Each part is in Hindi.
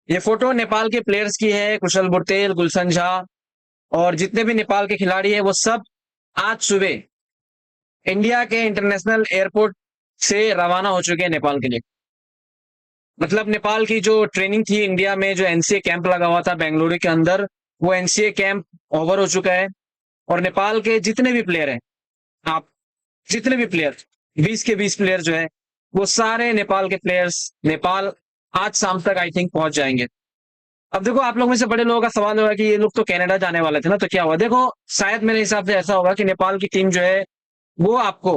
ये फोटो नेपाल के प्लेयर्स की है, कुशल बुटेल, गुलशन झा और जितने भी नेपाल के खिलाड़ी हैं वो सब आज सुबह इंडिया के इंटरनेशनल एयरपोर्ट से रवाना हो चुके हैं नेपाल के लिए। मतलब नेपाल की जो ट्रेनिंग थी इंडिया में, जो एनसीए कैंप लगा हुआ था बेंगलुरु के अंदर, वो एनसीए कैंप ओवर हो चुका है। और नेपाल के जितने भी प्लेयर हैं, आप जितने भी प्लेयर 20 के 20 प्लेयर जो है वो सारे नेपाल के प्लेयर्स नेपाल आज शाम तक आई थिंक पहुंच जाएंगे। अब देखो, आप लोग में से बड़े लोगों का सवाल होगा कि ये लोग तो कनाडा जाने वाले थे ना, तो क्या हुआ? देखो, शायद मेरे हिसाब से ऐसा होगा कि नेपाल की टीम जो है वो आपको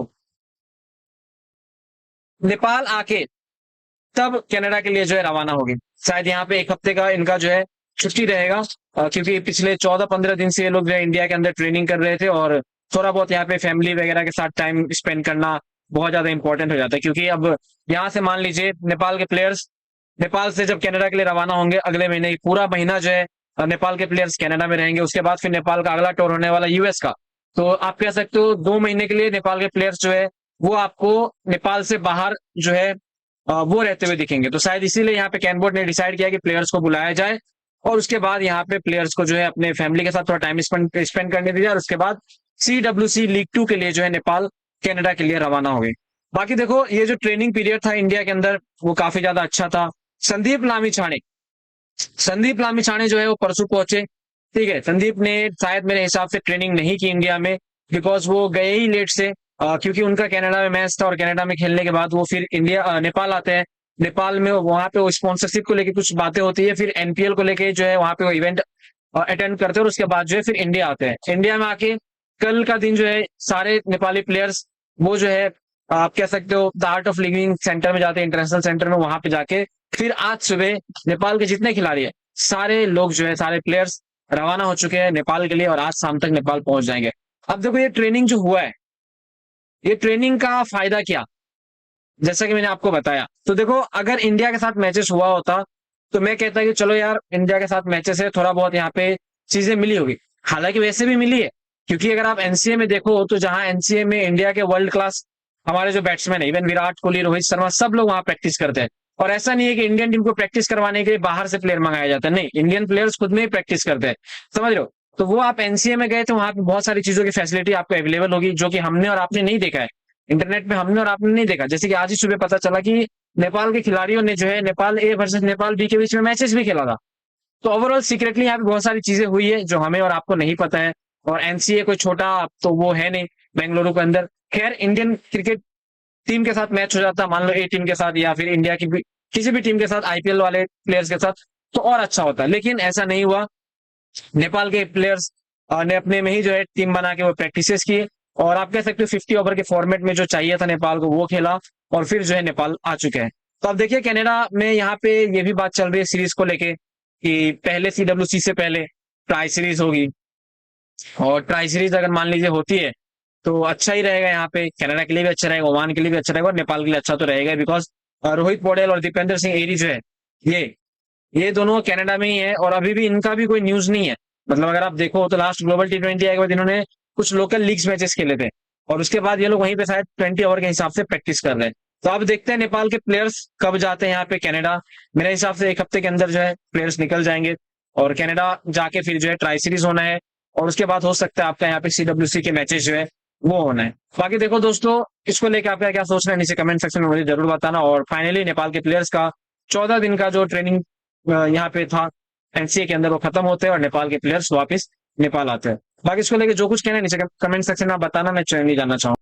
नेपाल आके तब कनाडा के लिए जो है रवाना होगी। शायद यहाँ पे एक हफ्ते का इनका जो है छुट्टी रहेगा, क्योंकि पिछले 14-15 दिन से ये लोग जो है इंडिया के अंदर ट्रेनिंग कर रहे थे और थोड़ा बहुत यहाँ पे फैमिली वगैरह के साथ टाइम स्पेंड करना बहुत ज्यादा इंपॉर्टेंट हो जाता है। क्योंकि अब यहाँ से मान लीजिए नेपाल के प्लेयर्स नेपाल से जब कनाडा के लिए रवाना होंगे अगले महीने, पूरा महीना जो है नेपाल के प्लेयर्स कनाडा में रहेंगे। उसके बाद फिर नेपाल का अगला टूर होने वाला यूएस का। तो आप कह सकते हो 2 महीने के लिए नेपाल के प्लेयर्स जो है वो आपको नेपाल से बाहर जो है वो रहते हुए दिखेंगे। तो शायद इसीलिए यहाँ पे कैन बोर्ड ने डिसाइड किया कि प्लेयर्स को बुलाया जाए और उसके बाद यहाँ पे प्लेयर्स को जो है अपने फैमिली के साथ थोड़ा टाइम स्पेंड करने दिया और उसके बाद CWC लीग 2 के लिए जो है नेपाल कनाडा के लिए रवाना हो गए। बाकी देखो, ये जो ट्रेनिंग पीरियड था इंडिया के अंदर वो काफी ज्यादा अच्छा था। संदीप लामिछाने संदीप लामिछाने जो है वो परसों पहुंचे। ठीक है, संदीप ने शायद मेरे हिसाब से ट्रेनिंग नहीं की इंडिया में, बिकॉज वो गए ही लेट से, क्योंकि उनका कनाडा में मैच था और कनाडा में खेलने के बाद वो फिर इंडिया नेपाल आते हैं। नेपाल में वहां पे वो स्पॉन्सरशिप को लेके कुछ बातें होती है, फिर एनपीएल को लेके जो है वहां पे वो इवेंट अटेंड करते हैं और उसके बाद जो है फिर इंडिया आते हैं। इंडिया में आके कल का दिन जो है सारे नेपाली प्लेयर्स वो जो है आप कह सकते हो the art of living centre में जाते हैं, इंटरनेशनल सेंटर में, वहां पे जाके फिर आज सुबह नेपाल के जितने खिलाड़ी है सारे लोग जो है सारे प्लेयर्स रवाना हो चुके हैं नेपाल के लिए और आज शाम तक नेपाल पहुंच जाएंगे। अब देखो, ये ट्रेनिंग जो हुआ है, ये ट्रेनिंग का फायदा क्या, जैसा कि मैंने आपको बताया। तो देखो, अगर इंडिया के साथ मैचेस हुआ होता तो मैं कहता कि चलो यार, इंडिया के साथ मैचेस है, थोड़ा बहुत यहाँ पे चीजें मिली होगी। हालांकि वैसे भी मिली है, क्योंकि अगर आप एनसीए में देखो तो जहां एनसीए में इंडिया के वर्ल्ड क्लास हमारे जो बैट्समैन है, इवन विराट कोहली, रोहित शर्मा, सब लोग वहां प्रैक्टिस करते हैं। और ऐसा नहीं है कि इंडियन टीम को प्रैक्टिस करवाने के लिए बाहर से प्लेयर मंगाया जाता है, नहीं, इंडियन प्लेयर्स खुद में ही प्रैक्टिस करते हैं। समझ रहे हो? तो वो आप एनसीए में गए तो वहां पे बहुत सारी चीजों की फैसिलिटी आपको अवेलेबल होगी, जो कि हमने और आपने नहीं देखा है। इंटरनेट पे हमने और आपने नहीं देखा। जैसे कि आज ही सुबह पता चला कि नेपाल के खिलाड़ियों ने जो है Nepal A versus Nepal B के बीच में मैचेस भी खेला था। तो ओवरऑल सीक्रेटली यहाँ पे बहुत सारी चीजें हुई है जो हमें और आपको नहीं पता है। और एनसीए कोई छोटा तो वो है नहीं बेंगलुरु के अंदर। खैर, इंडियन क्रिकेट टीम के साथ मैच हो जाता, मान लो ए टीम के साथ या फिर इंडिया की किसी भी टीम के साथ, आईपीएल वाले प्लेयर्स के साथ, तो और अच्छा होता। लेकिन ऐसा नहीं हुआ। नेपाल के प्लेयर्स ने अपने में ही जो है टीम बना के वो प्रैक्टिसेस किए और आप कह सकते हो 50 ओवर के फॉर्मेट में जो चाहिए था नेपाल को वो खेला और फिर जो है नेपाल आ चुके हैं। तो अब देखिए, कनाडा में यहाँ पे ये भी बात चल रही है सीरीज को लेके कि पहले CWC से पहले ट्राई सीरीज होगी और ट्राई सीरीज अगर मान लीजिए होती है तो अच्छा ही रहेगा। यहाँ पे कनाडा के लिए भी अच्छा रहेगा, ओमान के लिए भी अच्छा रहेगा और नेपाल के लिए अच्छा तो रहेगा, बिकॉज रोहित पौडेल और दीपेंद्र सिंह एरी जो है ये दोनों कनाडा में ही है और अभी भी इनका भी कोई न्यूज नहीं है। मतलब अगर आप देखो तो लास्ट ग्लोबल T20 आए के बाद इन्होंने कुछ लोकल लीग्स मैचेस खेले थे और उसके बाद ये लोग वहीं पे शायद 20 ओवर के हिसाब से प्रैक्टिस कर रहे हैं। तो अब देखते हैं नेपाल के प्लेयर्स कब जाते हैं यहाँ पे कनाडा। मेरे हिसाब से एक हफ्ते के अंदर जो है प्लेयर्स निकल जाएंगे और कनाडा जाके फिर जो है ट्राई सीरीज होना है और उसके बाद हो सकता है आपका यहाँ पे CWC के मैचेस जो है वो होना है। बाकी देखो दोस्तों, इसको लेकर आपका क्या सोचना है नीचे कमेंट सेक्शन में मुझे जरूर बताना। और फाइनली नेपाल के प्लेयर्स का 14 दिन का जो ट्रेनिंग यहाँ पे था एनसीए के अंदर वो खत्म होते हैं और नेपाल के प्लेयर्स वापस नेपाल आते हैं। बाकी इसको लेके जो कुछ कहना है नीचे कमेंट सेक्शन में आप बताना, मैं नहीं जानना चाहूँ।